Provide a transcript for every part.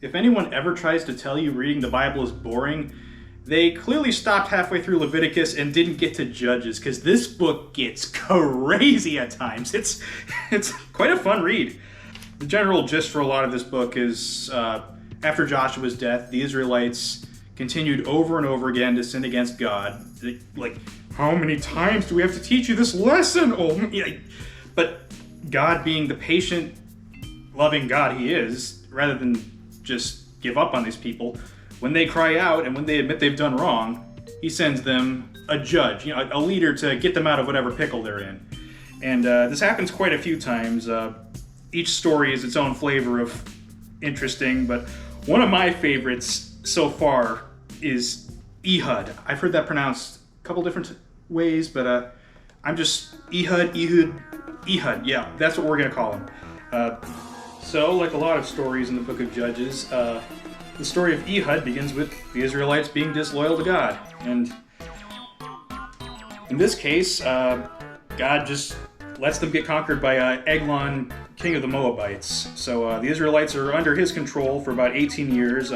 If anyone ever tries to tell you reading the Bible is boring, they clearly stopped halfway through Leviticus and didn't get to Judges, because this book gets crazy at times. It's quite a fun read. The general gist for a lot of this book is, after Joshua's death, the Israelites continued over and over again to sin against God. Like, how many times do we have to teach you this lesson? Oh, yeah. But God, being the patient, loving God he is, rather than just give up on these people, when they cry out and when they admit they've done wrong, he sends them a judge, a leader to get them out of whatever pickle they're in. And this happens quite a few times. Each story is its own flavor of interesting, but one of my favorites so far is Ehud. I've heard that pronounced a couple different ways, but I'm just Ehud. Yeah, that's what we're gonna call him. So, like a lot of stories in the book of Judges, the story of Ehud begins with the Israelites being disloyal to God. And in this case, God just lets them get conquered by Eglon, king of the Moabites. So the Israelites are under his control for about 18 years.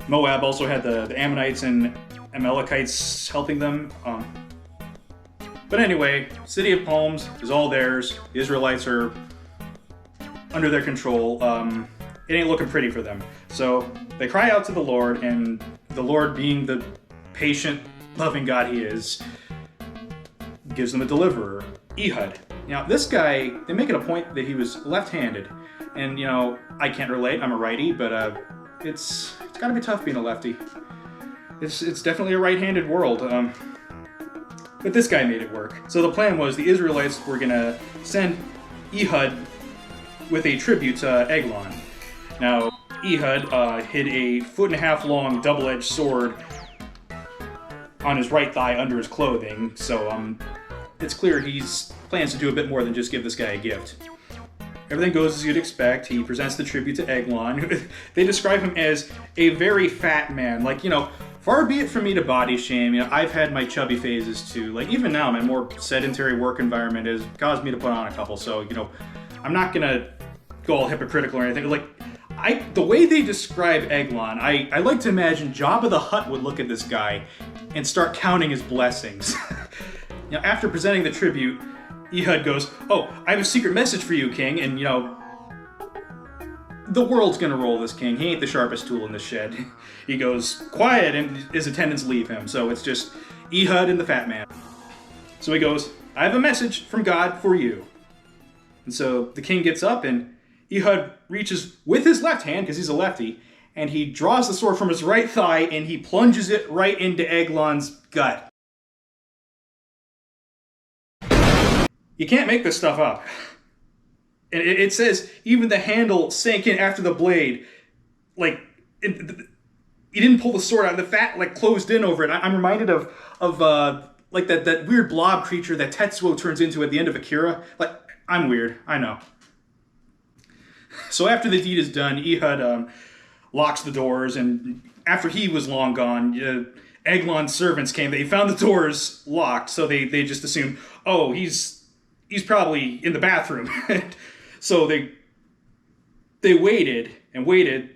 Moab also had the Ammonites and Amalekites helping them. But anyway, City of Palms is all theirs. The Israelites are under their control. It ain't looking pretty for them. So they cry out to the Lord, and the Lord, being the patient, loving God he is, gives them a deliverer, Ehud. Now, this guy, they make it a point that he was left-handed. And, I can't relate, I'm a righty, but it's gotta be tough being a lefty. It's definitely a right-handed world. But this guy made it work. So the plan was the Israelites were gonna send Ehud with a tribute to Eglon. Now, Ehud hid a 1.5 long double-edged sword on his right thigh under his clothing, so it's clear he plans to do a bit more than just give this guy a gift. Everything goes as you'd expect. He presents the tribute to Eglon. They describe him as a very fat man. Like, far be it from me to body shame. I've had my chubby phases too. Like, even now, my more sedentary work environment has caused me to put on a couple, so, I'm not gonna go all hypocritical or anything. Like, the way they describe Eglon, I like to imagine Jabba the Hutt would look at this guy and start counting his blessings. After presenting the tribute, Ehud goes, "Oh, I have a secret message for you, King," and the world's gonna roll this king. He ain't the sharpest tool in the shed. He goes quiet, and his attendants leave him, so it's just Ehud and the fat man. So he goes, "I have a message from God for you." And so the king gets up, and Ehud reaches with his left hand, because he's a lefty, and he draws the sword from his right thigh, and he plunges it right into Eglon's gut. You can't make this stuff up. And it says even the handle sank in after the blade. Like, he didn't pull the sword out. The fat, closed in over it. I'm reminded of that weird blob creature that Tetsuo turns into at the end of Akira. I'm weird, I know. So after the deed is done, Ehud locks the doors, and after he was long gone, Eglon's servants came. They found the doors locked, so they just assumed, oh, he's probably in the bathroom. So they waited and waited.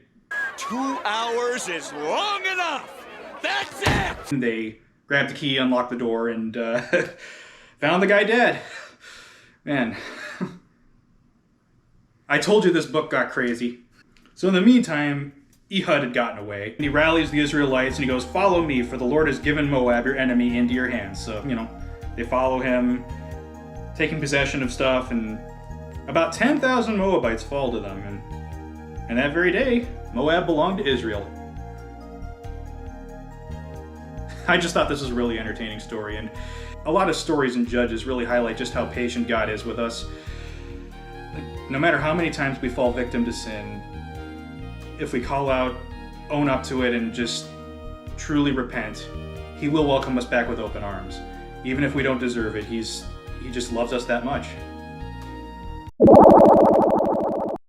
2 hours is long enough! That's it! And they grabbed the key, unlocked the door, and found the guy dead. Man. I told you this book got crazy. So in the meantime, Ehud had gotten away. And he rallies the Israelites and he goes, "Follow me, for the Lord has given Moab, your enemy, into your hands." So, they follow him, taking possession of stuff, and about 10,000 Moabites fall to them. And that very day, Moab belonged to Israel. I just thought this was a really entertaining story, and a lot of stories in Judges really highlight just how patient God is with us. No matter how many times we fall victim to sin, if we call out, own up to it, and just truly repent, he will welcome us back with open arms. Even if we don't deserve it, he just loves us that much.